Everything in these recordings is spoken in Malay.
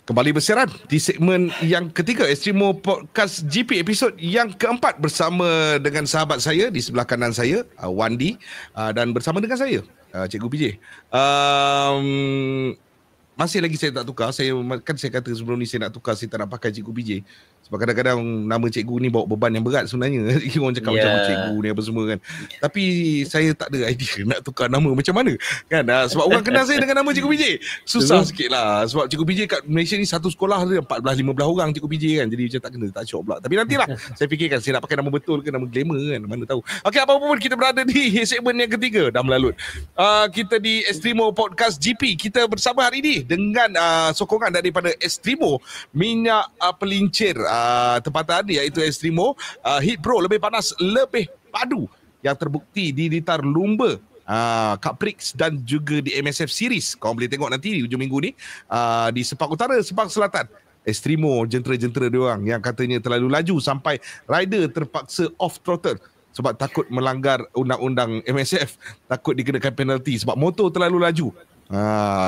Kembali bersiaran di segmen yang ketiga Extremo Podcast GP episod yang keempat bersama dengan sahabat saya di sebelah kanan saya, Wandi, dan bersama dengan saya, Cikgu PJ. Masih lagi saya tak tukar. Saya kata sebelum ni saya nak tukar, saya tak nak pakai Cikgu PJ. Sebab kadang-kadang nama cikgu ni bawa beban yang berat sebenarnya. Orang cakap macam cikgu ni apa semua kan. Tapi saya tak ada idea nak tukar nama macam mana kan. Sebab orang kenal saya dengan nama Cikgu PJ. Susah sikit lah. Sebab Cikgu PJ kat Malaysia ni satu sekolah ada 14-15 orang Cikgu PJ kan. Jadi macam tak kena, tak syok pula. Tapi nantilah saya fikirkan saya nak pakai nama betul ke nama glamour kan. Mana tahu. Okey, apa-apa pun kita berada di segmen yang ketiga. Dah melalut. Kita di Extremo Podcast GP. Kita bersama hari ini dengan sokongan daripada Extremo minyak pelincir tempatan iaitu Extremo Heat Pro, lebih panas, lebih padu, yang terbukti di litar lumba, Cup Prix dan juga di MSF Series. Kau boleh tengok nanti di hujung minggu ni di Sepang Utara, Sepang Selatan. Extremo, jentera-jentera diorang yang katanya terlalu laju sampai rider terpaksa off throttle sebab takut melanggar undang-undang MSF, takut dikenakan penalti sebab motor terlalu laju.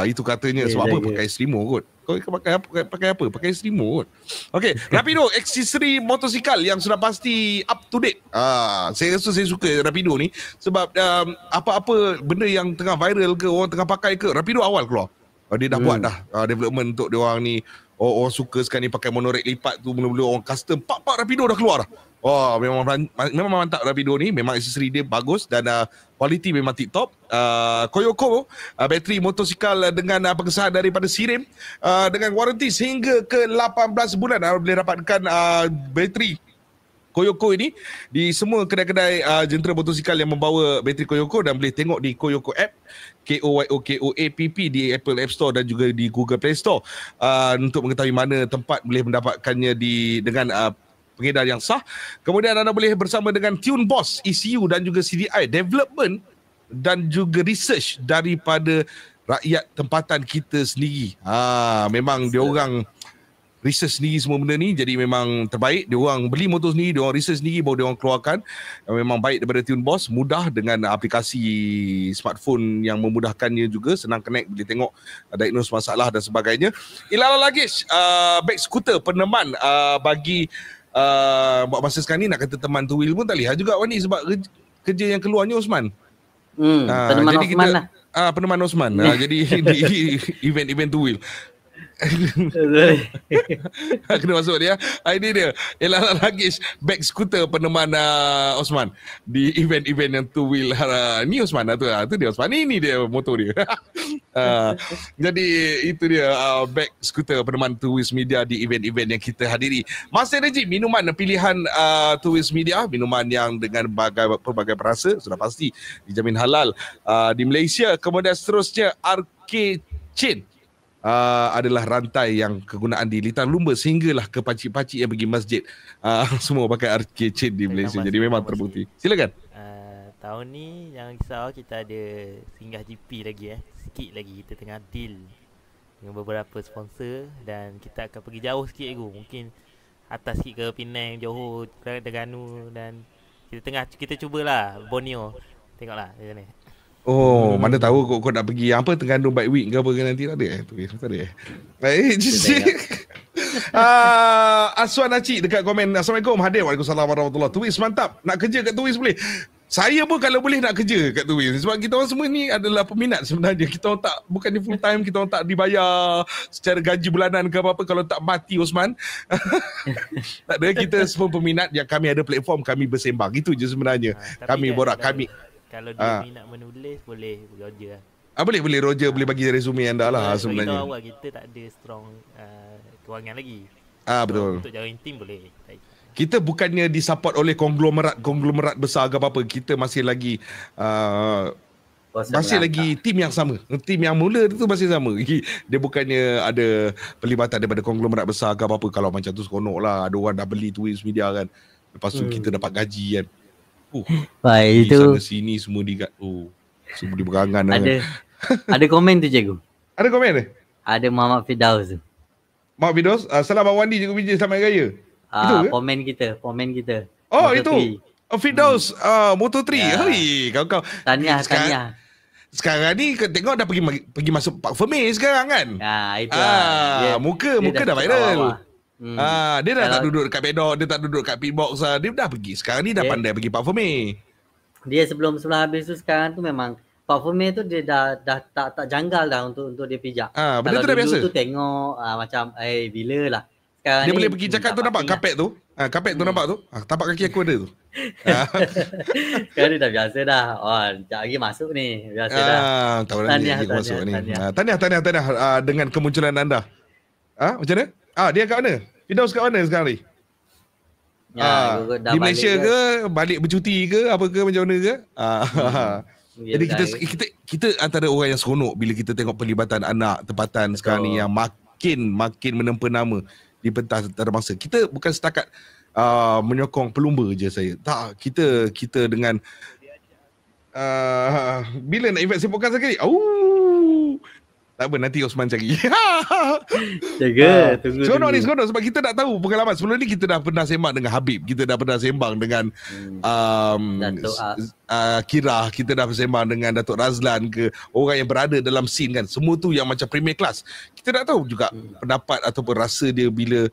Itu katanya. Sebab apa? Pakai Extremo kot. Kau pakai apa? Pakai Extremo kot. Okey, Rapido, aksesori motosikal yang sudah pasti up to date. Saya rasa saya suka Rapido ni sebab apa-apa benda yang tengah viral ke, orang tengah pakai ke, Rapido awal keluar. Dia dah buat dah development untuk dia orang ni. Orang suka sekarang ni pakai monorail lipat tu, mula-mula orang custom, pak Rapido dah keluar dah. Memang mantap Rapido ni. Memang aksesori dia bagus dan kualiti memang tip-top. Koyoko, bateri motosikal dengan pengesahan daripada Sirim, dengan waranti sehingga ke 18 bulan. Boleh dapatkan bateri Koyoko ini di semua kedai-kedai jentera motosikal yang membawa bateri Koyoko, dan boleh tengok di Koyoko app, KOYOKOAPP, di Apple App Store dan juga di Google Play Store, untuk mengetahui mana tempat boleh mendapatkannya dengan pengedar yang sah. Kemudian anda boleh bersama dengan Tune Boss, ECU dan juga CDI, development dan juga research daripada rakyat tempatan kita sendiri. Memang diorang research sendiri semua benda ni, jadi memang terbaik. Diorang beli motor sendiri, diorang research sendiri, baru diorang keluarkan. Memang baik daripada Tune Boss, mudah dengan aplikasi smartphone yang memudahkannya juga, senang connect, boleh tengok diagnose masalah dan sebagainya. Ilala Luggage, beg skuter peneman bagi buat masa sekarang ni, nak kata teman two wheel pun tak lihat juga Wani, sebab kerja yang keluarnya Osman. Peneman jadi Osman kita, lah. Peneman Osman. Jadi di event-event two wheel. Kena masuk dia. Ini dia, Ilala Luggage beg skuter peneman Osman di event-event yang two wheel. Ni Osman tu dia Osman. Ini dia motor dia. Jadi itu dia beg skuter peneman Two Wheels Media di event-event yang kita hadiri. Monster Energy, minuman pilihan Two Wheels Media, minuman yang dengan pelbagai perasa, sudah pasti dijamin halal di Malaysia. Kemudian seterusnya RK Chain, adalah rantai yang kegunaan di litar lumba sehinggalah ke pacik-pacik yang pergi masjid. Semua pakai RK Chain di Malaysia. Jadi memang terbukti. Silakan. Tahun ni jangan risau, kita ada singgah GP lagi sikit lagi. Kita tengah deal dengan beberapa sponsor dan kita akan pergi jauh sikit mungkin atas sikit ke Penang, Johor, Terengganu, dan kita cubalah Borneo. Tengoklah macam ni. Mana tahu kau nak pergi apa Terengganu Bike Week ke apa ke nanti, tak ada tak ada. Baik. Aswan Acik dekat komen, Assalamualaikum. Hadir. Waalaikumsalam warahmatullahi. Tuis mantap. Nak kerja kat Tuis boleh. Saya pun kalau boleh nak kerja kat Tuis, sebab kita orang semua ni adalah peminat sebenarnya. Kita orang tak, bukannya full time, kita orang tak dibayar secara gaji bulanan ke apa-apa kalau tak mati Osman. Tak ada, kita semua peminat yang kami ada platform, kami bersembang. Itu je sebenarnya. Kami borak, kami kalau dia minat menulis, boleh Roger lah. Boleh Roger boleh bagi resume anda lah sebenarnya. Awal kita tak ada strong kewangan lagi. Betul. Untuk join team boleh. Kita bukannya disupport oleh konglomerat besar ke apa-apa. Kita masih lagi lagi tim yang sama. Tim yang mula tu masih sama. Dia bukannya ada pelibatan daripada konglomerat besar ke apa-apa. Kalau macam tu seronok lah. Ada orang dah beli Twins Media kan. Lepas tu kita dapat gaji kan. Baik, itu sana sini semua semua di berangan. Ada komen tu cikgu. Ada komen dia? Ada Muhammad Firdaus tu. Muhammad Firdaus, selamat Wandi Cikgu PJ, selamat Hari Raya. Itu ke? Komen kita. Oh, Moto itu. Firdaus, Moto3. Ya. Hai, kau. Tahniah. Sekarang ni tengok dah pergi masuk Park Fermé sekarang kan. Itu lah. Muka dah kat viral. bawah. Dia dah tak duduk dekat paddock, dia tak duduk kat pitbox lah. Dia dah pergi. Sekarang ni dah pandai pergi Park Fermé. Dia sebelum habis tu sekarang tu memang Park Fermé tu dia dah tak janggal dah untuk dia pijak. Benda tu dah biasa. Kalau dulu tu tengok macam bila lah. Sekarang dia ni boleh pergi cakap tu nampak kapet tu. Kapet tu nampak tu. Tapak kaki aku ada tu. Sekarang ni dah biasa dah. Sekejap lagi masuk ni. Biasa dah. Tahu lagi masuk ni. Tahniah dengan kemunculan anda. Macam mana? Dia kat mana? Firdaus kat mana sekarang ni? Di Malaysia ke? Balik bercuti ke? Apa ke? Macam mana ke? Jadi kita antara orang yang seronok bila kita tengok pelibatan anak tempatan sekarang ni yang makin menempa nama di pentas antarabangsa. Kita bukan setakat menyokong pelumba je saya. Tak, kita dengan bila nak invite sepokan sekali. Tak apa, nanti Osman cari. Jaga, tunggu. Seronok sebab kita nak tahu pengalaman. Sebelum ni kita dah pernah sembang dengan Habib, kita dah pernah sembang dengan Kira, kita dah sembang dengan Datuk Razlan ke, orang yang berada dalam scene kan. Semua tu yang macam premier class. Kita nak tahu juga pendapat ataupun rasa dia bila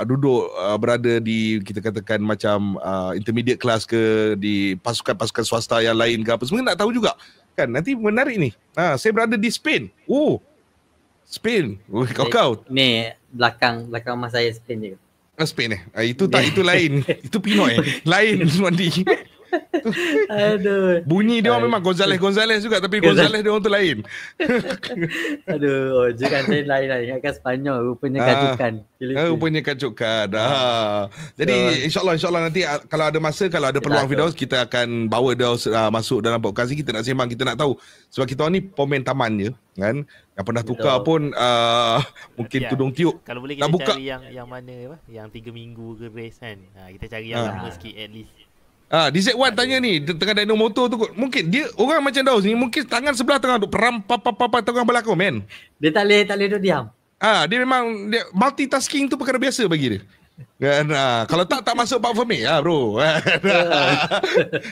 duduk berada di, kita katakan macam intermediate class ke, di pasukan-pasukan swasta yang lain ke apa. Semua nak tahu juga. Kan nanti menarik ni. Saya berada di Spain. Spain. Kau. Ni belakang rumah saya Spain je. Spain itu lain. Itu Pinoy. Lain Mandi. Aduh. Bunyi dia orang memang Gonzales juga, tapi Gonzales dia orang tu lain. Aduh, jangan saya lain lah. Ingatkan Sepanyol rupanya kacukan. Rupanya kacukan. Jadi insyaAllah nanti kalau ada masa, kalau ada peluang Firdaus, kita akan bawa dia masuk dalam podcast ni. Kita nak sembang, kita nak tahu. Sebab kita orang ni pemain taman je kan. Yang pernah tukar pun mungkin tudung tiup. Kalau boleh kita cari yang mana yang 3 minggu ke race kan. Kita cari yang lama sikit at least. Di Z1 tanya ni, tengah dyno motor tu mungkin dia orang macam Daus ni mungkin tangan sebelah tengah duk peram tengah belakang men. Dia tak boleh duduk diam. Dia memang multitasking tu perkara biasa bagi dia. Kan kalau tak masuk Park Fermé lah bro.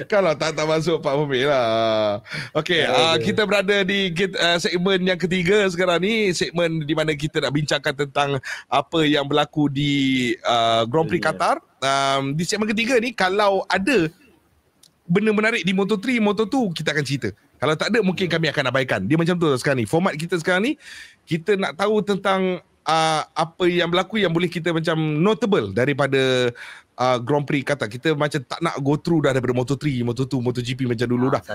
Kalau tak masuk Park Fermé lah. Okey, kita berada di segmen yang ketiga sekarang ni, segmen di mana kita nak bincangkan tentang apa yang berlaku di Grand Prix Qatar. Di segmen ketiga ni, kalau ada benda menarik di Moto3, Moto2, kita akan cerita. Kalau tak ada, mungkin kami akan abaikan. Dia macam tu sekarang ni. Format kita sekarang ni, kita nak tahu tentang apa yang berlaku yang boleh kita macam notable daripada Grand Prix Qatar. Kita macam tak nak go through dah daripada Moto3, Moto2, MotoGP macam dulu dah.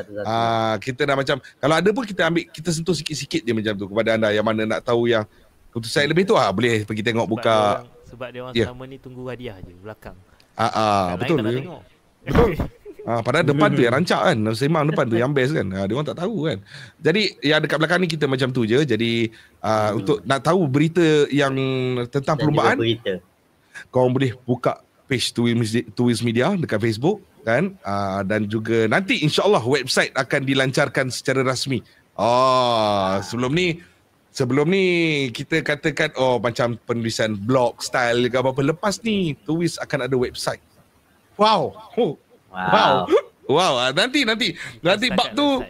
Kita dah macam, kalau ada pun kita sentuh sikit-sikit dia macam tu kepada anda yang mana nak tahu yang keputusan lebih tu boleh pergi tengok buka. Sebab dia orang selama ni tunggu hadiah je belakang. Betul. Betul. Padahal depan tu yang rancak kan. Sembang depan tu yang best kan. Dia orang tak tahu kan. Jadi yang dekat belakang ni kita macam tu je. Jadi untuk nak tahu berita yang tentang perlumbaan, kau boleh buka page Tuis Media dekat Facebook kan. Dan juga nanti insyaAllah website akan dilancarkan secara rasmi. Sebelum ni kita katakan macam penulisan blog style ke apa-apa. Lepas ni Tuis akan ada website. Wow. Nanti bab tu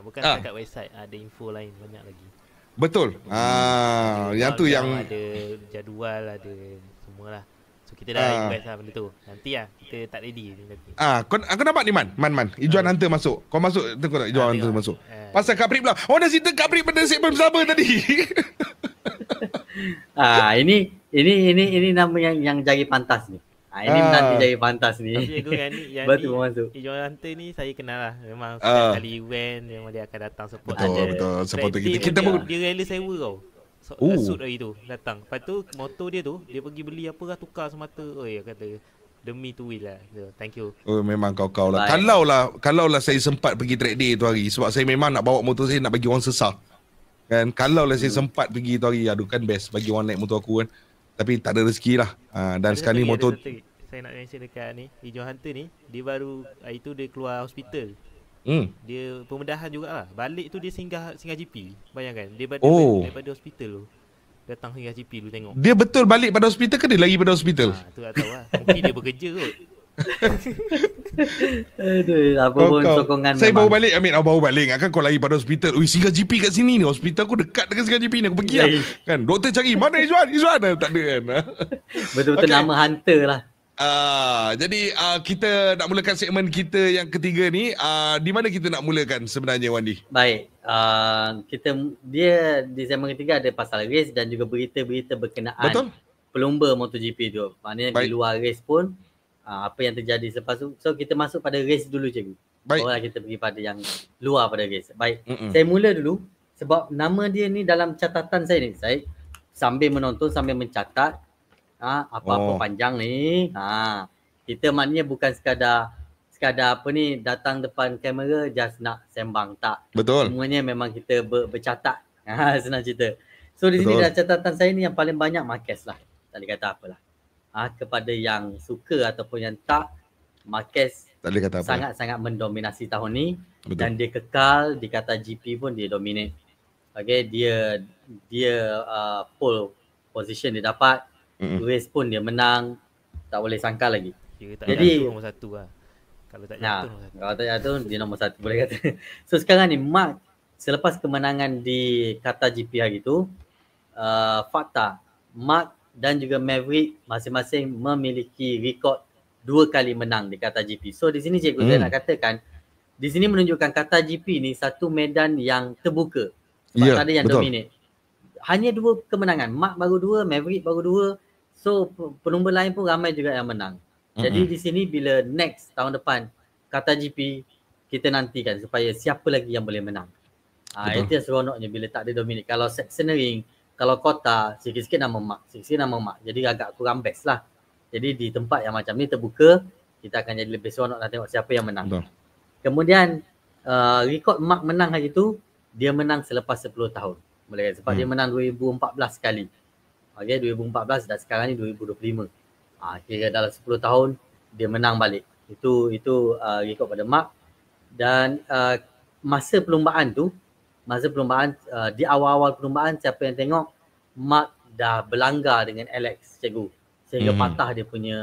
bukan setakat website, ada info lain banyak lagi. Betul. Yang tu yang ada jadual, ada semualah. So kita dah request lah benda tu. Nanti kita tak ready ni nanti. Kau nampak ni Man. Ijuan Hunter masuk. Kau masuk tengok tak Ijuan Hunter masuk. Pasal Kaprik pula. Dah cerita Kaprik pada segmen bersama tadi. Ini nama yang jari pantas ni. Ini nanti jari pantas ni. Betul masuk. Ijuan Hunter ni saya kenal lah. Memang setiap kali event memang dia akan datang support. Betul. Support kita pun dia rela sewa tau. Suit hari tu datang. Lepas tu motor dia tu, dia pergi beli apa lah, tukar semata. Dia kata demi tu wheel lah. So, thank you. Memang kau lah. Kalau lah saya sempat pergi track day tu hari, sebab saya memang nak bawa motor saya nak bagi orang sesah. Kan kalau lah saya sempat pergi tu hari, aduh kan best bagi orang naik motor aku kan. Tapi tak ada rezeki lah. Dan sekarang ni motor saya nak mention dekat ni, Ijuan Hunter ni, dia baru itu dia keluar hospital. Dia pembedahan jugalah. Balik tu dia singgah GP. Bayangkan daripada hospital tu datang singgah GP tu tengok. Dia betul balik pada hospital ke dia lagi pada hospital? Tu tak tahu lah. Mungkin dia bekerja kot. Aduh, apa pun sokongan saya memang. baru balik, Amin. Baru balik. Kan kau lari pada hospital. Ui, singgah GP kat sini ni. Hospital aku dekat dengan singgah GP ni. Aku pergi lah. Kan, doktor cari. Mana Izwan? Izwan? Tak ada kan. Betul-betul nama hunter lah. Jadi kita nak mulakan segmen kita yang ketiga ni. Di mana kita nak mulakan sebenarnya, Wandi? Baik. Dia di segmen ketiga ada pasal race dan juga berita-berita berkenaan pelumba MotoGP tu. Maknanya di luar race pun apa yang terjadi selepas tu. So kita masuk pada race dulu, cikgu. Baik. Barulah kita pergi pada yang luar pada race. Baik. Saya mula dulu sebab nama dia ni dalam catatan saya ni. Saya sambil menonton, sambil mencatat apa-apa panjang ni. Kita maknanya bukan sekadar apa ni datang depan kamera just nak sembang, tak. Betul. Semuanya memang kita bercatat. Senang cerita. So di sini dalam catatan saya ni yang paling banyak Marquez lah. Tak boleh kata apalah. Kepada yang suka ataupun yang tak, Marquez sangat-sangat mendominasi tahun ni. Betul. Dan dia kekal di kata GP pun dia dominate. Okay, dia pole position dia dapat. Race pun dia menang. Tak boleh sangka lagi. Jadi nombor 1 lah. Kalau tak jatuh nombor 1. Kalau tak jatuh dia nombor 1 boleh kata. So sekarang ni Mark selepas kemenangan di Qatar GP hari tu, fakta Mark dan juga Maverick masing-masing memiliki rekod 2 kali menang di Qatar GP. So di sini cikgu saya nak katakan, di sini menunjukkan Qatar GP ni satu medan yang terbuka. Sebab tak ada yang dominate. Hanya 2 kemenangan. Mark baru 2, Maverick baru 2. So pelumba lain pun ramai juga yang menang. Jadi di sini bila next tahun depan Qatar GP, kita nantikan supaya siapa lagi yang boleh menang. Itu yang seronoknya bila tak ada dominate. Kalau sectioning, kalau kota, sikit-sikit nama Mark, sikit-sikit nama Mark. Jadi agak kurang best lah. Jadi di tempat yang macam ni terbuka, kita akan jadi lebih seronok nak tengok siapa yang menang. Kemudian rekod Mark menang hari tu, dia menang selepas 10 tahun. Boleh kata sebab dia menang 2014 kali. Okay, 2014 dan sekarang ni 2025. Kira dalam 10 tahun dia menang balik. Itu rekod pada Mark. Dan masa perlumbaan di awal-awal perlumbaan, siapa yang tengok Mark dah berlanggar dengan Alex, cikgu. Sehingga patah dia punya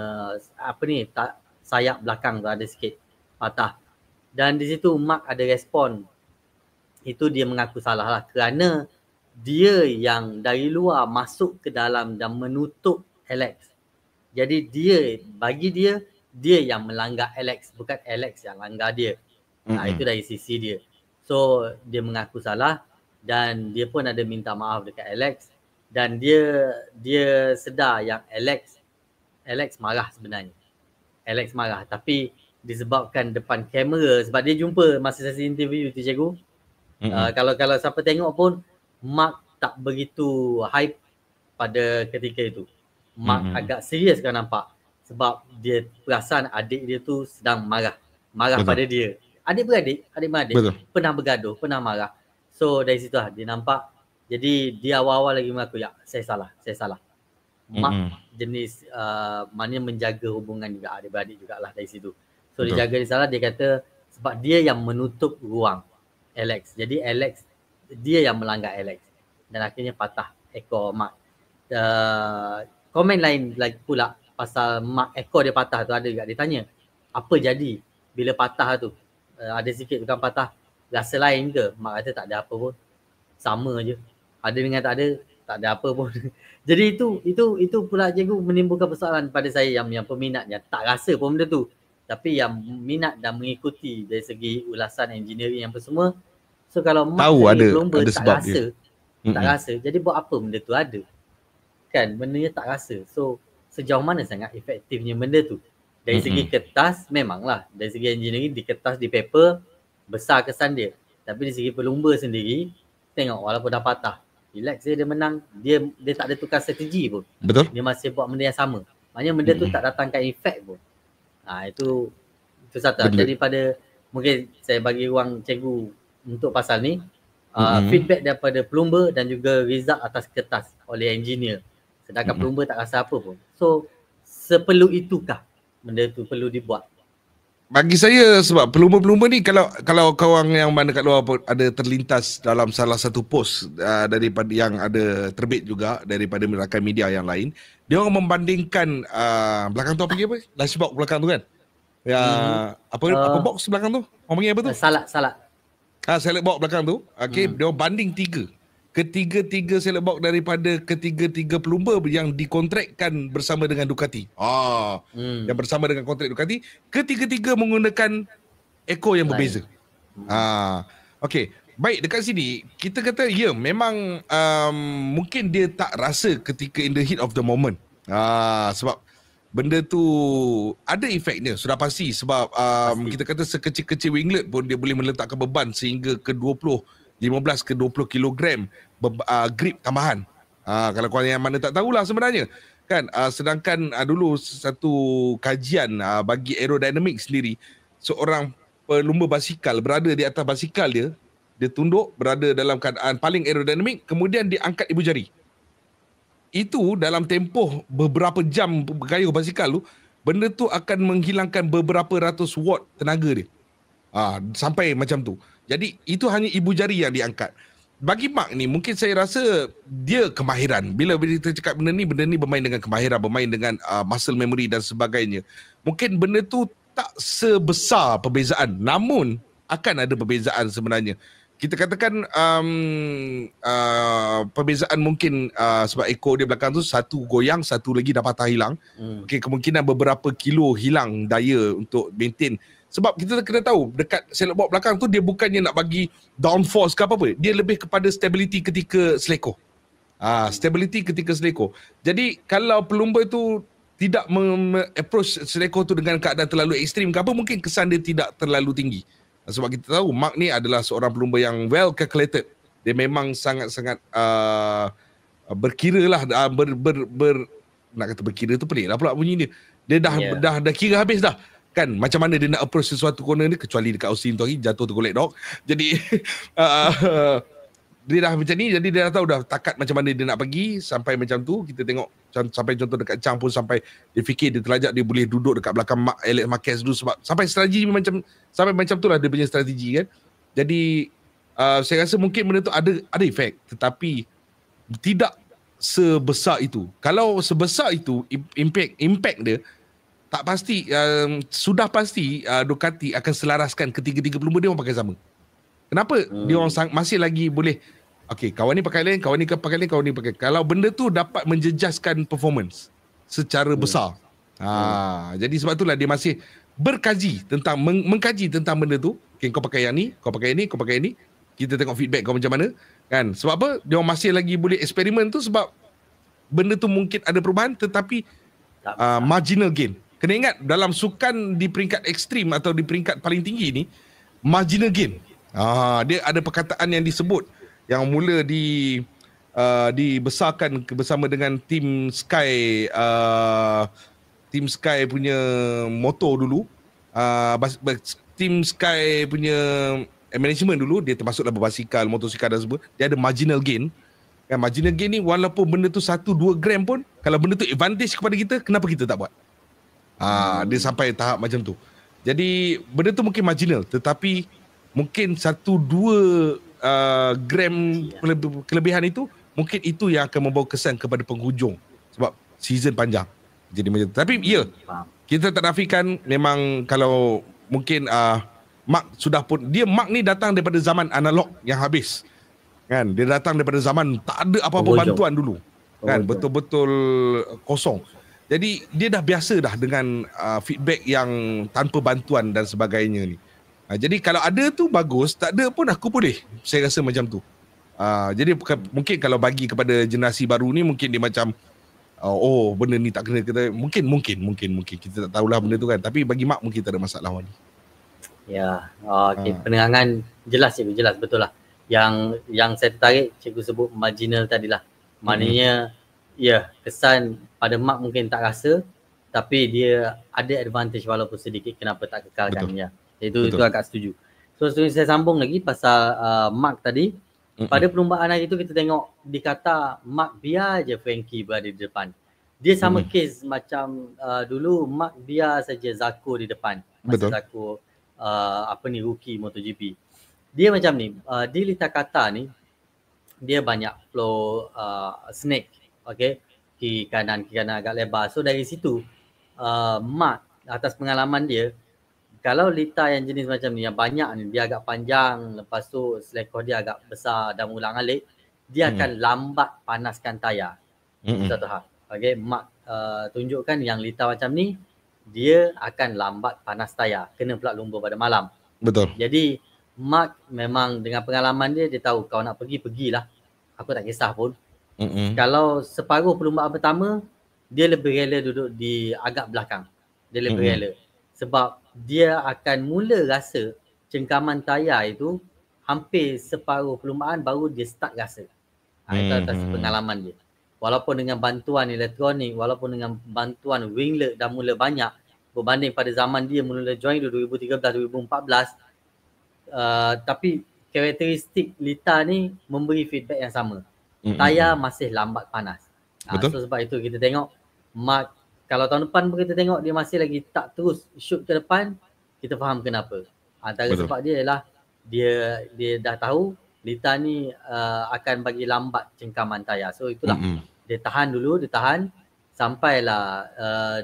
sayap belakang tu ada sikit patah. Dan di situ Mark ada respon. Itu dia mengaku salah lah kerana dia yang dari luar masuk ke dalam dan menutup Alex. Jadi bagi dia yang melanggar Alex, bukan Alex yang langgar dia. Itu dari sisi dia. So dia mengaku salah dan dia pun ada minta maaf dekat Alex. Dan dia sedar yang Alex marah sebenarnya. Alex marah tapi disebabkan depan kamera, sebab dia jumpa masa sesi interview tu, cikgu. Kalau siapa tengok pun Mark tak begitu hype pada ketika itu. Mark agak serius kan nampak. Sebab dia perasan adik dia tu sedang marah pada dia. Adik-beradik pernah bergaduh, pernah marah. So dari situ lah dia nampak. Jadi dia awal-awal lagi mengaku, ya saya salah. Mark jenis mana menjaga hubungan juga adik-beradik jugalah dari situ. So dia jaga dia salah, dia kata sebab dia yang menutup ruang Alex. Jadi dia yang melanggar Alex. Dan akhirnya patah ekor Mark. Komen lain lagi pula pasal Mark, ekor dia patah tu ada juga. Dia tanya, apa jadi bila patah tu? Ada sikit bukan patah, rasa lain ke? Mark kata tak ada apa pun. Sama je. Ada dengan tak ada apa pun. Jadi itu pula cikgu menimbulkan persoalan pada saya yang peminat yang tak rasa pun benda tu. Tapi yang minat dan mengikuti dari segi ulasan engineering yang apa semua. So kalau Mark pelumba tak rasa, jadi buat apa benda tu ada? Kan bendanya tak rasa. So sejauh mana sangat efektifnya benda tu? Dari segi kertas memanglah, dari segi engineering di kertas, di paper besar kesan dia. Tapi di segi pelumba sendiri, tengok walaupun dah patah, relax dia menang, dia tak ada tukar strategi pun. Betul. Dia masih buat benda yang sama. Maknanya benda tu tak datangkan efek pun. Itu satu. Jadi pada mungkin saya bagi ruang cikgu untuk pasal ni, feedback daripada pelumba dan juga result atas kertas oleh engineer. Sedangkan pelumba tak rasa apa pun. So seperlu itukah benda tu perlu dibuat? Bagi saya, sebab pelumba-pelumba ni kalau kawan yang mana kat luar ada terlintas dalam salah satu post daripada yang ada terbit juga daripada rakan media yang lain, dia orang membandingkan belakang tu apa Lashbox belakang tu kan? Ya, apa box belakang tu? Orang panggil apa tu? Salad. Salad box belakang tu. Okey, dia orang banding 3. Ketiga-tiga salad box daripada ketiga-tiga pelumba yang dikontrakkan bersama dengan Ducati. Yang bersama dengan kontrak Ducati, ketiga-tiga menggunakan ekor yang berbeza. Okey. Baik, dekat sini kita kata ya memang mungkin dia tak rasa ketika in the heat of the moment. Sebab benda tu ada efeknya sudah pasti sebab kita kata sekecil-kecil winglet pun dia boleh meletakkan beban sehingga ke 15 ke 20 kilogram grip tambahan. Kalau korang yang mana tak tahulah sebenarnya kan, sedangkan dulu satu kajian bagi aerodinamik sendiri, seorang pelumba basikal berada di atas basikal dia tunduk berada dalam keadaan paling aerodinamik, kemudian dia angkat ibu jari. Itu dalam tempoh beberapa jam bergayuh basikal tu, benda tu akan menghilangkan beberapa ratus watt tenaga dia. Sampai macam tu. Jadi itu hanya ibu jari yang diangkat. Bagi Mark ni mungkin saya rasa dia kemahiran. Bila kita cakap benda ni bermain dengan kemahiran, bermain dengan muscle memory dan sebagainya. Mungkin benda tu tak sebesar perbezaan, namun akan ada perbezaan sebenarnya. Kita katakan perbezaan mungkin sebab ekor dia belakang tu satu goyang, satu lagi dah patah hilang. Okay, kemungkinan beberapa kilo hilang daya untuk maintain. Sebab kita kena tahu dekat salad box belakang tu dia bukannya nak bagi downforce ke apa-apa. Dia lebih kepada stability ketika seleko. Stability ketika seleko. Jadi kalau pelumba tu tidak approach seleko tu dengan keadaan terlalu ekstrim ke apa, mungkin kesan dia tidak terlalu tinggi. Sebab kita tahu Mark ni adalah seorang pelumba yang well calculated. Dia memang sangat-sangat berkira lah. Nak kata berkira tu pelik lah pula bunyi dia. Dia dah kira habis dah. Kan macam mana dia nak approach sesuatu corner ni, kecuali dekat Austin tu hari jatuh tergolek dog. Jadi dia dah macam ni, jadi dia dah tahu dah takat macam mana dia nak pergi. Sampai macam tu kita tengok sampai contoh dekat Chang pun sampai dia fikir dia terlajak dia boleh duduk dekat belakang Alex Marquez dulu, sebab sampai strategi macam tu lah dia punya strategi kan. Jadi saya rasa mungkin benda tu ada efek, tetapi tidak sebesar itu. Kalau sebesar itu impact dia tak pasti, sudah pasti Ducati akan selaraskan ketiga-tiga pelumba dia orang pakai sama. Kenapa? Dia orang masih lagi boleh, okey, kawan ni pakai lain, kawan ni pakai lain, kawan ni pakai. Kalau benda tu dapat menjejaskan performance secara besar. Jadi sebab itulah dia masih berkaji tentang, mengkaji tentang benda tu. Okay, kau pakai yang ni, kau pakai ni, kau pakai ni. Kita tengok feedback kau macam mana. Kan? Sebab apa? Dia orang masih lagi boleh eksperimen tu sebab benda tu mungkin ada perubahan tetapi marginal gain. Kena ingat dalam sukan di peringkat ekstrim atau di peringkat paling tinggi ni, marginal gain. Dia ada perkataan yang disebut yang mula dibesarkan bersama dengan Team Sky punya motor dulu. Team Sky punya management dulu, dia termasuk dalam basikal, motosikal dan semua. Dia ada marginal gain. Kan, marginal gain ni walaupun benda tu 1-2 gram pun, kalau benda tu advantage kepada kita, kenapa kita tak buat? Dia sampai tahap macam tu. Jadi benda tu mungkin marginal, tetapi mungkin 1-2 gram kelebihan itu, mungkin itu yang akan membawa kesan kepada penghujung sebab season panjang. Jadi macam tu. Tapi ya, kita tak nafikan memang kalau mungkin Mark sudah pun, Mark ni datang daripada zaman analog yang habis. Kan, dia datang daripada zaman tak ada apa-apa bantuan dulu. Kan, betul-betul kosong. Jadi dia dah biasa dah dengan feedback yang tanpa bantuan dan sebagainya ni. Jadi kalau ada tu bagus, tak ada pun aku boleh. Saya rasa macam tu. Jadi mungkin kalau bagi kepada generasi baru ni, mungkin dia macam benda ni tak kena kita. Mungkin kita tak tahulah benda tu kan. Tapi bagi Mark mungkin tak ada masalah ni. Ya, okay. Penerangan jelas cikgu, jelas betul lah. Yang saya tertarik cikgu sebut marginal tadilah. Maknanya ya, kesan pada Mark mungkin tak rasa, tapi dia ada advantage walaupun sedikit, kenapa tak kekalkannya. Itu agak setuju. So saya sambung lagi pasal Mark tadi. Pada perlumbaan hari itu kita tengok dikata Mark biar je Frankie berada di depan. Dia sama case macam dulu Mark biar saja Zarco di depan. Masa Zarco rookie MotoGP. Dia macam ni, di Lita Kata ni dia banyak flow snake. Okay, kiri kanan agak lebar. So dari situ Mark atas pengalaman dia Kalau lita yang jenis macam ni, yang banyak ni, dia agak panjang, lepas tu selekoh dia agak besar dan ulang-alik, dia akan lambat panaskan tayar. Itu satu hal. Okay, Mark tunjukkan yang lita macam ni, dia akan lambat panas tayar. Kena pula lumba pada malam. Betul. Jadi Mark memang dengan pengalaman dia, dia tahu kau nak pergi, pergilah. Aku tak kisah pun. Kalau separuh perlumbaan pertama, dia lebih rela duduk di agak belakang. Dia lebih rela. Sebab dia akan mula rasa cengkaman tayar itu hampir separuh perlumbaan baru dia start rasa. Itu atas pengalaman dia. Walaupun dengan bantuan elektronik, walaupun dengan bantuan winglet dah mula banyak, berbanding pada zaman dia mula join 2013-2014, tapi karakteristik lita ni memberi feedback yang sama. Tayar masih lambat panas. So sebab itu kita tengok Mark, kalau tahun depan pun kita tengok dia masih lagi tak terus shoot ke depan, kita faham kenapa. Antara sebab dia ialah dia dah tahu lita ni akan bagi lambat cengkaman tayar. So itulah dia tahan dulu, dia tahan sampailah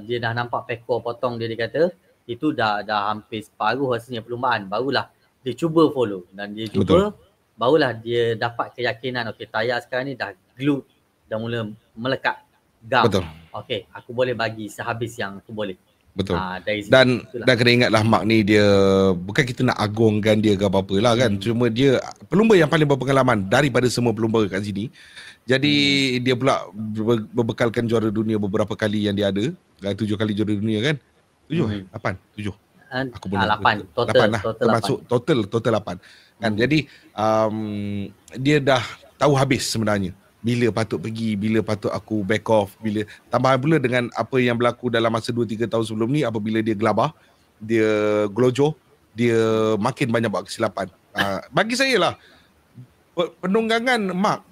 dia dah nampak pekor potong dia kata itu dah hampir separuh rasanya perlumbaan, barulah dia cuba follow dan dia cuba barulah dia dapat keyakinan okey tayar sekarang ni dah glued, dah mula melekat gam. Okey, aku boleh bagi sehabis yang aku boleh. Betul. Dan kena ingatlah Mark ni dia bukan kita nak agungkan dia ke apa-apa lah kan. Cuma dia pelumba yang paling berpengalaman daripada semua pelumba kat sini. Jadi dia pula berbekalkan juara dunia beberapa kali yang dia ada. 7 kali juara dunia kan? 7? 8? 7? Aku pun 8. Total 8. Kan? Jadi dia dah tahu habis sebenarnya. Bila patut pergi, bila patut aku back off, bila tambahan pula dengan apa yang berlaku dalam masa 2-3 tahun sebelum ni, apabila dia gelabah, dia gelojoh, dia makin banyak buat kesilapan. Bagi saya lah, penunggangan Mark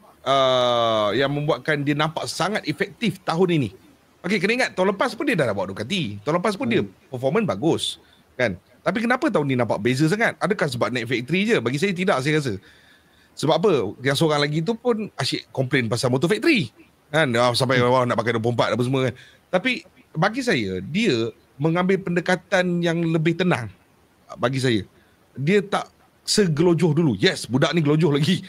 yang membuatkan dia nampak sangat efektif tahun ini. Okey, kena ingat tahun lepas pun dia dah bawa Ducati. Tahun lepas pun dia performance bagus, kan? Tapi kenapa tahun ni nampak beza sangat? Adakah sebab naik factory je? Bagi saya tidak, saya rasa. Sebab apa? Yang seorang lagi tu pun asyik komplain pasal motor factory. Kan? Sampai nak pakai 24 apa semua kan. Tapi bagi saya, dia mengambil pendekatan yang lebih tenang. Bagi saya. Dia tak segelojoh dulu. Yes, budak ni gelojoh lagi.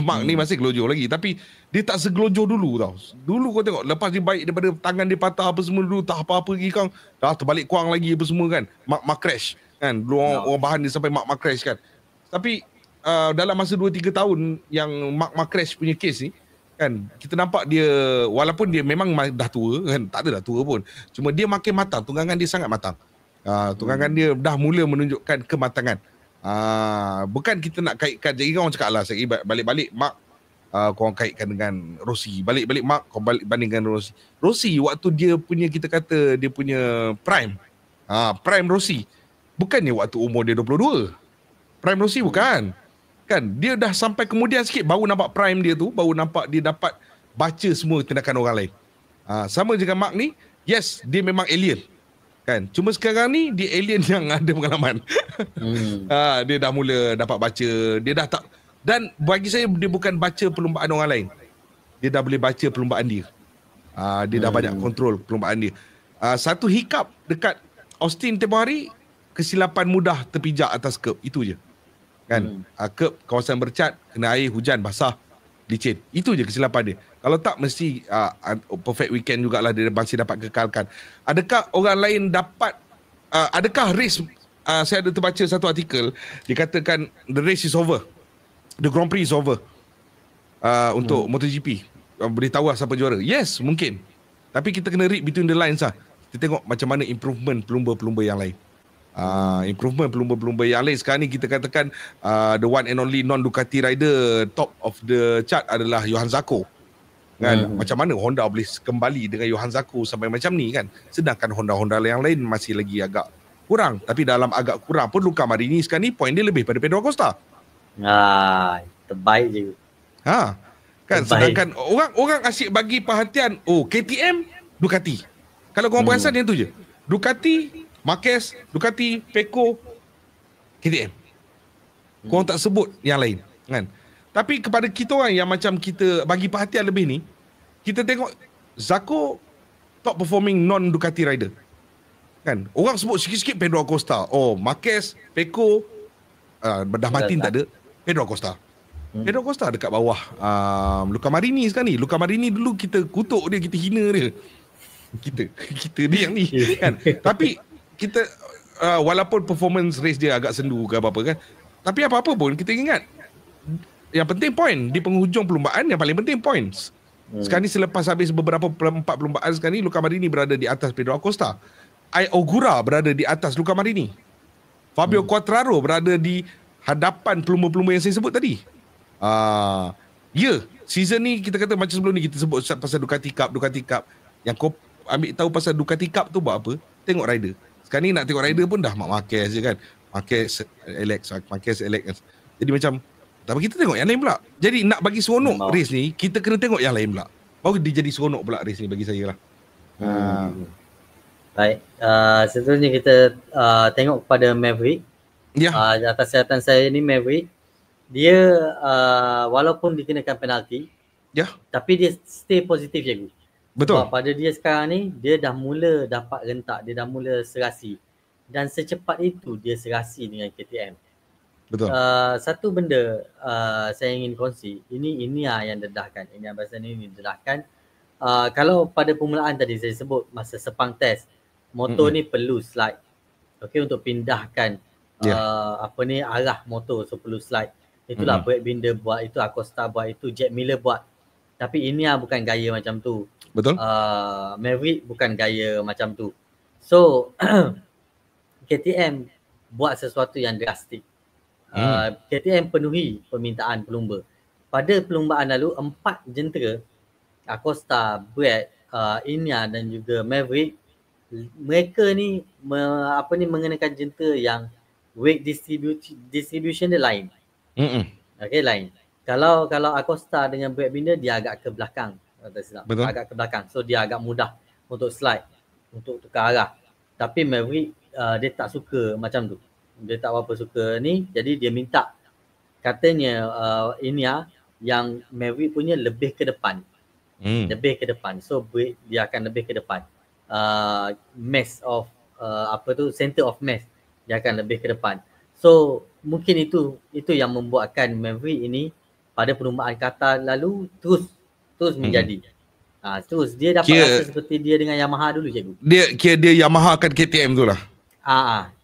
Mark ni masih gelojoh lagi. Tapi dia tak segelojoh dulu tau. Dulu kau tengok, lepas dia baik daripada tangan dia patah apa semua dulu, tak apa-apa lagi kan. Dah terbalik kuang lagi apa semua kan. Mark crash. Kan? Dulu orang bahan dia sampai Mark crash kan. Tapi dalam masa 2-3 tahun yang Mark crash punya case ni kan, kita nampak dia walaupun dia memang dah tua kan, tak ada dah tua pun, cuma dia makin matang, tunggangan dia sangat matang. Tunggangan dia dah mula menunjukkan kematangan. Bukan kita nak kaitkan, jadi orang cakap lah, saya balik-balik Mark korang kaitkan dengan Rossi, balik-balik Mark kau bandingkan Rossi waktu dia punya, kita kata dia punya prime Rossi bukannya waktu umur dia 22. Prime Rossi bukan. Kan, dia dah sampai kemudian sikit baru nampak prime dia tu, baru nampak dia dapat baca semua tindakan orang lain. Sama dengan Mark ni, yes, dia memang alien. Kan, cuma sekarang ni dia alien yang ada pengalaman. Dia dah mula dapat baca, dia dah tak, dan bagi saya dia bukan baca perlumbaan orang lain. Dia dah boleh baca perlumbaan dia. Dia dah banyak kontrol perlumbaan dia. Satu hiccup dekat Austin tempoh hari, kesilapan mudah terpijak atas curb, itu je. Kan, curb kawasan bercat, kena air, hujan, basah, licin. Itu je kesilapan dia. Kalau tak, mesti perfect weekend jugalah dia masih dapat kekalkan. Adakah orang lain dapat, adakah race, saya ada terbaca satu artikel, dikatakan the race is over, the Grand Prix is over untuk MotoGP. Beritahu lah siapa juara. Yes, mungkin. Tapi kita kena read between the lines lah. Kita tengok macam mana improvement pelumba-pelumba yang lain. Improvement pelumba-pelumba yang lain. Sekarang ni kita katakan the one and only non-Ducati rider top of the chart adalah Johan Zarco. Kan? Macam mana Honda boleh kembali dengan Johan Zarco sampai macam ni kan? Sedangkan Honda-Honda yang lain masih lagi agak kurang. Tapi dalam agak kurang pun Luca Marini sekarang ni point dia lebih pada Pedro Acosta. Terbaik je. Kan, terbaik. Sedangkan orang asyik bagi perhatian, KTM, Ducati. Kalau korang perasan yang tu je. Ducati, Marquez, Ducati, Pecco, KTM. Korang tak sebut yang lain kan. Tapi kepada kita orang yang macam kita bagi perhatian lebih ni, kita tengok Zarco top performing non-Ducati rider. Kan? Orang sebut sikit-sikit Pedro Acosta. Oh, Marquez, Pecco, dah mati tak ada. Pedro Acosta. Pedro Acosta dekat bawah Luca Marini sekarang ni. Luca Marini dulu kita kutuk dia, kita hina dia. Kita dia yang ni kan. Tapi kita walaupun performance race dia agak sendu ke apa-apa kan. Tapi apa-apa pun kita ingat yang penting point di penghujung perlumbaan, yang paling penting points. Sekarang ni selepas habis beberapa 4 perlumbaan sekarang ni, Luca Marini berada di atas Pedro Acosta. Ogura berada di atas Luca Marini. Fabio Quartararo berada di hadapan pelumba-pelumba yang saya sebut tadi. Season ni kita kata macam sebelum ni kita sebut pasal Ducati Cup. Yang kau ambil tahu pasal Ducati Cup tu buat apa? Tengok rider. Sekarang ni nak tengok rider pun dah Marc Marquez je kan. Marquez, Alex. Jadi macam, tapi kita tengok yang lain pula. Jadi nak bagi seronok race ni, kita kena tengok yang lain pula. Baru dia jadi seronok pula race ni bagi saya lah. Baik, seterusnya kita tengok kepada Maverick. Atas kesihatan saya ni Maverick, dia walaupun dikenakan penalti, tapi dia stay positif je. Betul. Sebab pada dia sekarang ni, dia dah mula dapat rentak, dia dah mula serasi. Dan secepat itu dia serasi dengan KTM. Betul. Satu benda saya ingin kongsi, ini yang dedahkan, ini yang bahasa ni dedahkan. Kalau pada permulaan tadi saya sebut masa Sepang test, motor ni perlu slide. Okey, untuk pindahkan arah motor, so perlu slide. Itulah Brad Binder buat, itu Acosta buat, itu Jack Miller buat. Tapi ini bukan gaya macam tu. Betul. Maverick bukan gaya macam tu. So KTM buat sesuatu yang drastik. KTM penuhi permintaan pelumba. Pada perlumbaan lalu 4 jentera, Acosta, Brad, Inya dan juga Maverick, mereka ni mengenakan jentera yang weight distribution dia lain. Okey, lain. Kalau Acosta dengan Brad Binder, dia agak ke belakang. Agak ke belakang. So dia agak mudah untuk slide, untuk tukar arah. Tapi Maverick dia tak suka macam tu. Dia tak apa suka ni, jadi dia minta katanya Inya yang Maverick punya lebih ke depan. Lebih ke depan. So dia akan lebih ke depan. Mass of center of mass, dia akan lebih ke depan. So mungkin itu yang membuatkan Maverick ini pada perlumbaan Qatar lalu terus menjadi. Terus dia dapat rasa seperti dia dengan Yamaha dulu, cikgu. Dia Yamaha kan KTM tu lah.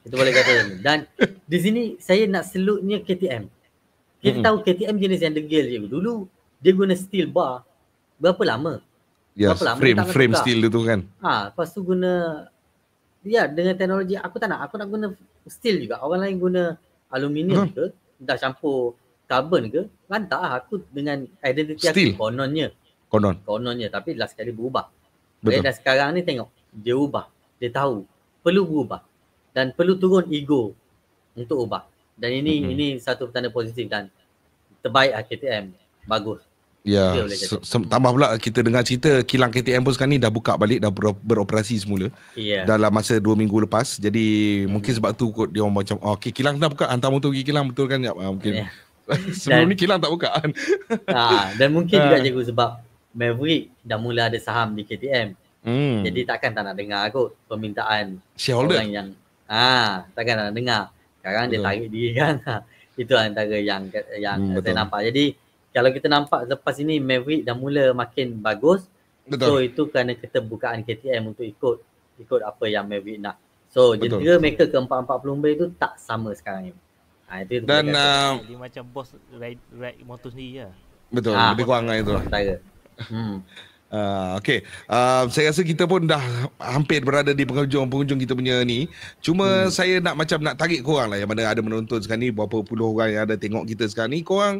Itu boleh kata. Dan di sini saya nak selutnya KTM. Kita tahu KTM jenis yang degil, cikgu. Dulu dia guna steel bar. Berapa lama? Berapa lama frame steel tu kan. Lepas tu guna dengan teknologi aku nak guna steel juga. Orang lain guna aluminium ke, dah campur carbon ke, lantak aku dengan identiti aku kononnya, tapi last sekali berubah. Dan sekarang ni tengok dia ubah, dia tahu perlu berubah dan perlu turun ego untuk ubah. Dan ini satu tanda positif dan terbaik KTM. Bagus. Ya, tambah pula kita dengar cerita kilang KTM pun sekarang ni dah buka balik, dah beroperasi semula dalam masa 2 minggu lepas. Jadi mungkin sebab tu kot dia orang macam okey, kilang dah buka, hantar motor pergi kilang, betul kan? Mungkin sebelum ni kilang tak buka kan. Dan mungkin juga cikgu sebab Maverick dah mula ada saham di KTM. Jadi takkan tak nak dengar kot permintaan shareholder orang yang takkan tak nak dengar. Sekarang dia tarik diri kan. Itu antara yang saya nampak. Jadi kalau kita nampak lepas ini Maverick dah mula makin bagus. So itu kerana keterbukaan KTM untuk ikut apa yang Maverick nak. So jentera mereka ke 4 pelumba itu tak sama sekarang ni. Itu dan dia macam bos ride motor sendiri lah. Betul, lebih kurang lah itu. Okay. Saya rasa kita pun dah hampir berada di penghujung kita punya ni. Cuma saya nak tarik korang lah yang mana ada menonton sekarang ni, berapa puluh orang yang ada tengok kita sekarang ni. Korang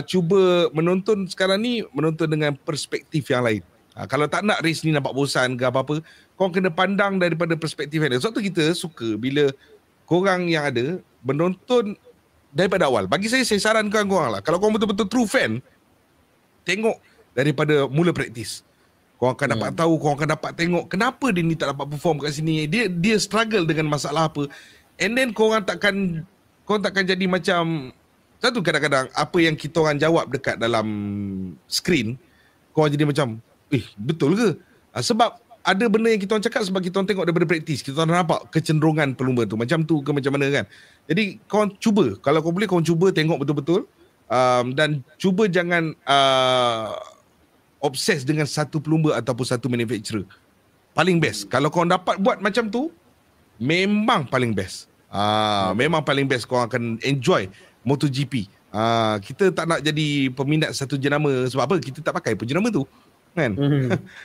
cuba menonton sekarang ni, menonton dengan perspektif yang lain. Kalau tak nak race ni nampak bosan ke apa-apa, korang kena pandang daripada perspektif yang lain. Sebab tu kita suka bila korang yang ada menonton daripada awal. Bagi saya sarankan korang lah, kalau korang betul-betul true fan, tengok daripada mula praktis. Korang akan dapat tahu, korang akan dapat tengok kenapa dia ni tak dapat perform kat sini. Dia struggle dengan masalah apa. And then korang takkan jadi macam satu, kadang-kadang apa yang kita orang jawab dekat dalam screen, korang jadi macam, betul ke? Sebab ada benda yang kita orang cakap sebab kita orang tengok daripada praktis. Kita orang nampak kecenderungan pelumba tu macam tu ke macam mana kan. Jadi kau cuba, kalau kau boleh kau cuba tengok betul-betul dan cuba jangan obses dengan satu pelumba ataupun satu manufacturer. Paling best. Kalau kau dapat buat macam tu, memang paling best. Memang paling best, kau akan enjoy MotoGP. Kita tak nak jadi peminat satu jenama sebab apa? Kita tak pakai pun jenama tu. Kan?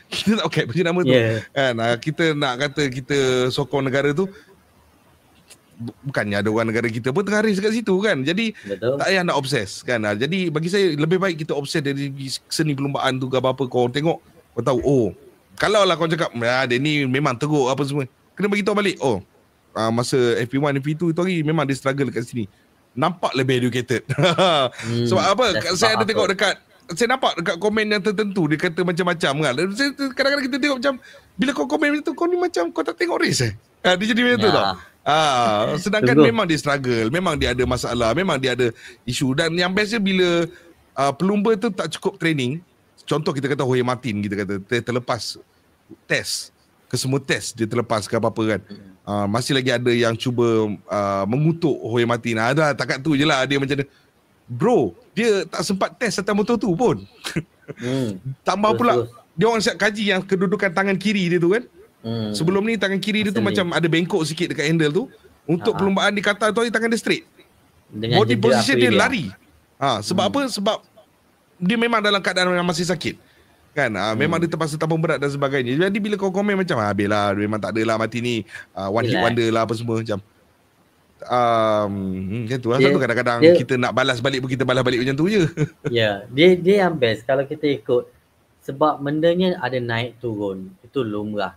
Kita tak pakai pun jenama tu. Kan? Kita nak kata kita sokong negara tu, bukannya ada orang negara kita pun tengah race kat situ kan. Jadi betul, tak payah nak obses kan. Jadi bagi saya lebih baik kita obses dari seni perlumbaan tu ke apa-apa. Kau tengok, kau tahu, oh kalau lah kau cakap dia ni memang teruk apa semua, kena bagi tahu balik, oh masa FP1 FP2 tu hari memang dia struggle kat sini. Nampak lebih educated. Sebab apa? Saya ada tengok dekat, saya nampak dekat komen yang tertentu dia kata macam-macam kan. Kadang-kadang kita tengok macam, bila kau komen macam tu, kau ni macam kau tak tengok race dia jadi macam tu tau. Sedangkan memang dia struggle, memang dia ada masalah, memang dia ada isu. Dan yang bestnya bila pelumba tu tak cukup training. Contoh kita kata Jorge Martin, kita kata terlepas test, ke semua test dia terlepas ke apa-apa kan. Masih lagi ada yang cuba mengutuk Jorge Martin. Takat tu je lah dia macam bro, dia tak sempat test atas motor tu pun. Tambah pula dia orang siap kaji yang kedudukan tangan kiri dia tu kan. Sebelum ni tangan kiri dia tu macam ada bengkok sikit dekat handle tu. Untuk perlumbaan di Qatar tu tangan dia straight. Dengan body position dia lari. Sebab apa? Sebab dia memang dalam keadaan yang masih sakit kan. Memang dia terpaksa tampung berat dan sebagainya. Jadi bila kau komen macam habislah, memang tak adalah mati ni, one hit wonder lah apa semua macam macam tu lah. Satu kadang-kadang kita nak balas balik pun kita balas balik macam tu je. Dia yang best kalau kita ikut, sebab bendanya ada naik turun, itu lumrah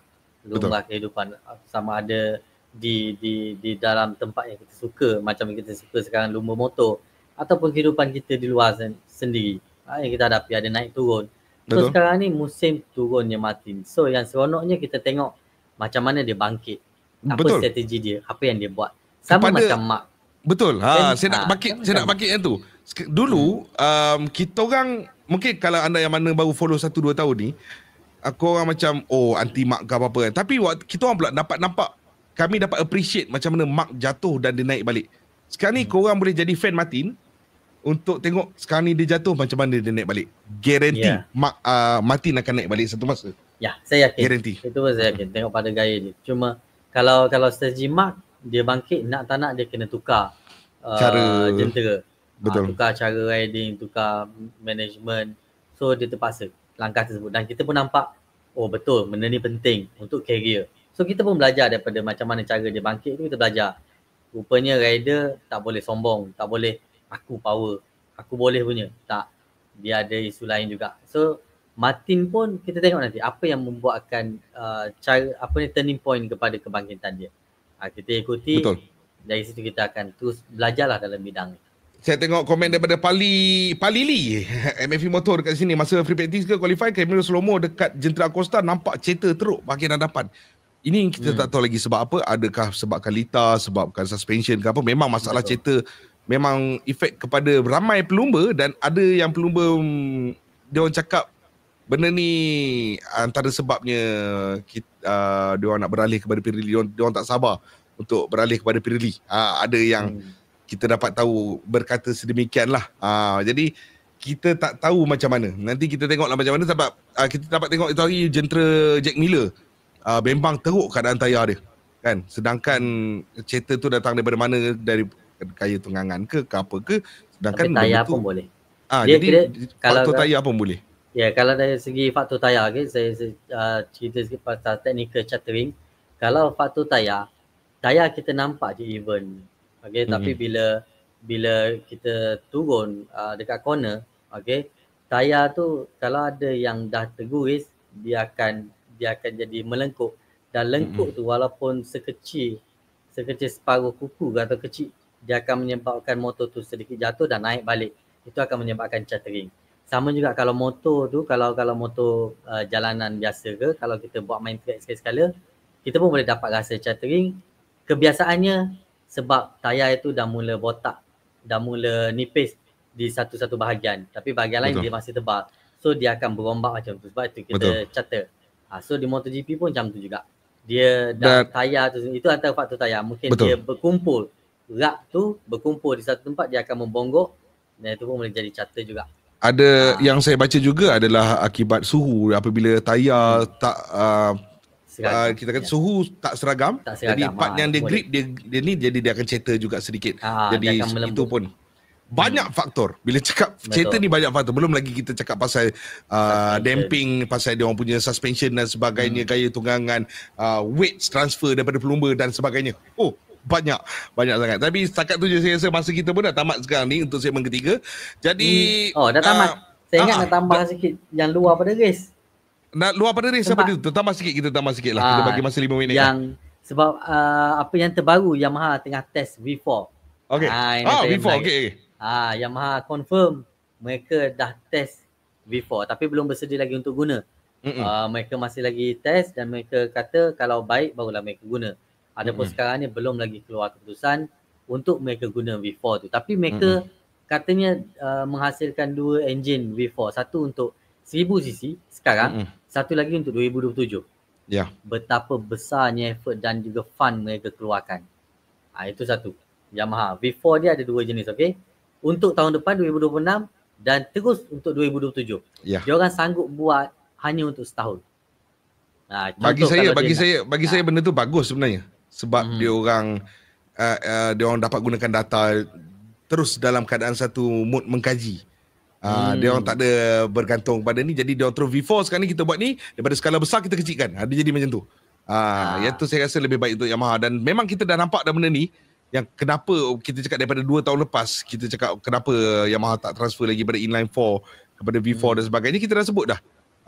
kehidupan. Sama ada di dalam tempat yang kita suka, macam kita suka sekarang lumba motor, ataupun kehidupan kita di luar sendiri yang kita hadapi, ada naik turun. So sekarang ni musim turunnya Martin. So yang seronoknya kita tengok macam mana dia bangkit, apa strategi dia, apa yang dia buat. Sama macam Mark. Betul. Saya nak bangkit yang tu. Dulu kita orang, mungkin kalau anda yang mana baru follow 1-2 tahun ni, korang macam anti Mark ke apa-apa kan. Tapi kita orang pula dapat nampak, kami dapat appreciate macam mana Mark jatuh dan dia naik balik. Sekarang ni korang boleh jadi fan Martin untuk tengok sekarang ni dia jatuh macam mana dia naik balik. Guarantee Martin akan naik balik satu masa. Saya yakin. Guarantee. Itu pun saya yakin. Tengok pada gaya dia. Cuma kalau strategi Mark, dia bangkit nak tak nak dia kena tukar cara jentera. Betul. Tukar cara riding, tukar management. So dia terpaksa langkah tersebut. Dan kita pun nampak, betul benda ni penting untuk career. So kita pun belajar daripada macam mana cara dia bangkit tu, kita belajar. Rupanya rider tak boleh sombong, tak boleh aku power, aku boleh punya. Tak, dia ada isu lain juga. So Martin pun kita tengok nanti apa yang membuatkan turning point kepada kebangkitan dia. Kita ikuti. Betul. Dari situ kita akan terus belajarlah dalam bidang ni. Saya tengok komen daripada Pali Lee, MFV Motor dekat sini, masa free practice ke qualify, Camilo Slomo dekat Gentra Acosta nampak cerita teruk bahagian hadapan. Ini kita tak tahu lagi sebab apa. Adakah sebabkan litar, sebabkan suspension ke apa. Memang masalah cerita memang efek kepada ramai pelumba, dan ada yang pelumba dia orang cakap benda ni antara sebabnya dia orang nak beralih kepada Pirelli, dia orang tak sabar untuk beralih kepada Pirelli. Ada yang kita dapat tahu berkata sedemikian lah. Jadi kita tak tahu macam mana. Nanti kita tengoklah macam mana, sebab kita dapat tengok itu hari Gentra Jack Miller memang teruk keadaan tayar dia kan. Sedangkan cerita tu datang daripada mana, dari kaya tunggangan ke apa ke. Sedangkan tapi tayar pun boleh. Jadi faktor tayar pun boleh. Kalau dari segi faktor tayar, saya cerita sikit pasal technical chartering. Kalau faktor tayar kita nampak je even. Tapi bila kita turun dekat corner, tayar tu kalau ada yang dah terguris, dia akan jadi melengkuk. Dan lengkuk tu walaupun sekecil separuh kuku atau kecil, dia akan menyebabkan motor tu sedikit jatuh dan naik balik. Itu akan menyebabkan chartering. Sama juga kalau motor tu, kalau motor jalanan biasa ke, kalau kita buat main track sekali-sekala, kita pun boleh dapat rasa chartering. Kebiasaannya sebab tayar itu dah mula botak, dah mula nipis di satu bahagian. Tapi bahagian lain dia masih tebal. So dia akan berombak macam tu. Sebab itu kita charter. So di MotoGP pun macam tu juga. Dia dah tayar tu, itu antara faktor tayar. Mungkin betul. Dia berkumpul, rak tu berkumpul di satu tempat, dia akan membonggok dan itu pun boleh jadi charter juga. Ada yang saya baca juga adalah akibat suhu apabila tayar tak kita kata suhu tak seragam. Jadi part yang dia grip dia ni jadi dia akan ceter juga sedikit. Jadi itu pun banyak faktor. Bila cakap ceter ni banyak faktor. Belum lagi kita cakap pasal damping, pasal dia orang punya suspension dan sebagainya, gaya tunggangan, weight transfer daripada pelumba dan sebagainya. Oh, banyak sangat. Tapi setakat tu je saya rasa masa kita pun dah tamat sekarang ni untuk segmen ketiga. Jadi dah tamat. Saya ingat nak tambah sikit yang luar pada race. Luar pada race apa tu? Tambah sikit lah. Kita bagi masa 5 minit. Yang sebab apa yang terbaru, Yamaha tengah test V4. Okay. V4 okay. Yamaha confirm mereka dah test V4 tapi belum bersedia lagi untuk guna. Mereka masih lagi test dan mereka kata kalau baik barulah mereka guna. Adapun sekarang ni belum lagi keluar keputusan untuk mereka guna V4 tu. Tapi mereka katanya menghasilkan 2 enjin V4. Satu untuk 1000cc sekarang, satu lagi untuk 2027. Ya. Betapa besarnya effort dan juga fund mereka keluarkan. Itu satu. Yamaha V4 dia ada 2 jenis, okey. Untuk tahun depan 2026 dan terus untuk 2027. Ya. Dia orang sanggup buat hanya untuk setahun. Bagi saya benda tu bagus sebenarnya. Sebab dia orang dapat gunakan data terus dalam keadaan satu mood mengkaji. Dia orang tak ada bergantung pada ni. Jadi dia orang terus V4 sekarang ni kita buat ni, daripada skala besar kita kecilkan. Dia jadi macam tu. Yang tu saya rasa lebih baik untuk Yamaha. Dan memang kita dah nampak dah benda ni. Yang kenapa kita cakap daripada 2 tahun lepas, kita cakap kenapa Yamaha tak transfer lagi pada inline 4 kepada V4 dan sebagainya, kita dah sebut dah.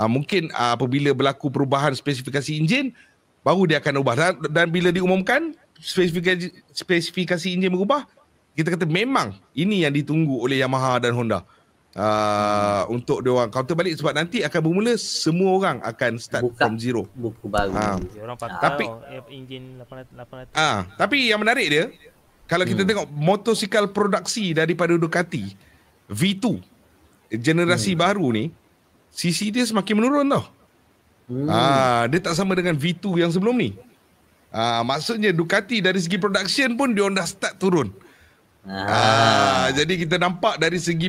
Mungkin apabila berlaku perubahan spesifikasi enjin, baru dia akan ubah. Dan bila diumumkan spesifikasi enjin berubah, kita kata memang ini yang ditunggu oleh Yamaha dan Honda. Untuk dia orang counter balik, sebab nanti akan bermula semua orang akan start from zero. Buku baru. Dia orang patah enjin 800. Tapi yang menarik dia, kalau kita tengok motosikal produksi daripada Ducati V2 generasi baru ni, CC dia semakin menurun tau. Dia tak sama dengan V2 yang sebelum ni. Maksudnya Ducati dari segi production pun dia dah start turun. Jadi kita nampak dari segi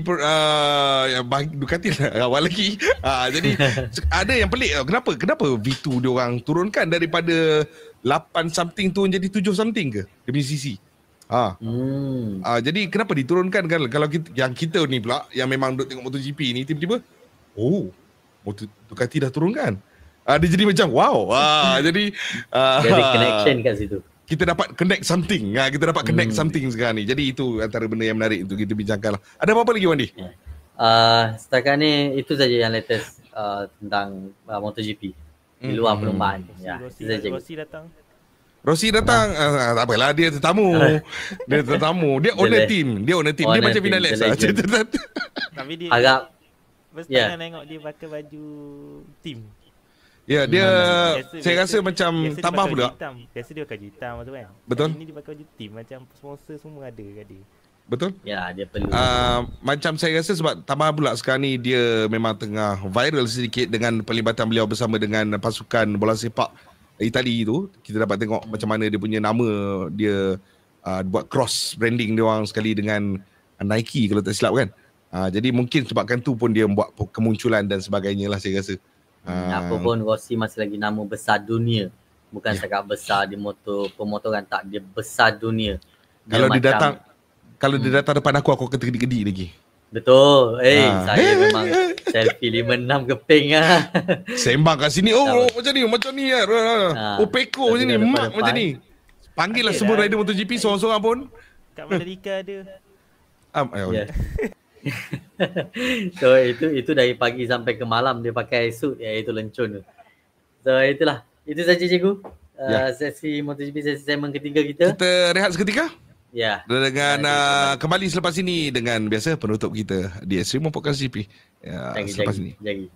Ducati awal lagi. Jadi ada yang pelik tau. Kenapa V2 dia orang turunkan daripada 8 something turun jadi 7 something ke demi CC? Jadi kenapa diturunkan kan? Kalau kita ni pula yang memang duk tengok MotoGP ni, tiba-tiba Ducati dah turunkan. Dia jadi macam wow. Jadi ada connection kat situ. Kita dapat connect something. Kita dapat connect something sekarang ni. Jadi itu antara benda yang menarik untuk kita bincangkan lah. Ada apa-apa lagi Wandi? Setakat ni itu saja yang latest tentang MotoGP di luar perlombaan. Rossi datang. Tak apalah, dia tetamu. Dia owner team. Dia macam Vinales. Tapi dia agak First tengok dia pakai baju team. Ya, dia saya rasa macam tambah pula. Biasa dia pakai hitam tu kan. Betul. Ini dia pakai baju team, macam sponsor semua ada kat dia. Betul? Ya, dia perlu. Macam saya rasa sebab tambah pula sekarang ni dia memang tengah viral sedikit dengan pelibatan beliau bersama dengan pasukan bola sepak Itali tu. Kita dapat tengok macam mana dia punya nama dia buat cross branding dia orang sekali dengan Nike kalau tak silap kan. Jadi mungkin sebabkan tu pun dia buat kemunculan dan sebagainya lah saya rasa. Apa pun Rossi masih lagi nama besar dunia. Bukan cakap besar di pemotoran, tak, dia besar dunia. Kalau dia datang depan aku akan kedi-kedi lagi. Betul. Saya memang selfie 5-6 keping sembang kat sini. Macam ni Peko macam ni, mak macam ni. Panggil lah semua rider MotoGP seorang-seorang pun. Kat Mandalika ada. So itu dari pagi sampai ke malam dia pakai suit, iaitu lencun tu. So itulah. Itu saja cikgu. Sesi MotoGP, sesi segmen ketiga kita. Kita rehat seketika. Ya. Dengan kembali selepas ini dengan biasa penutup kita di Extreme Podcast GP. Selepas ini. Jagi.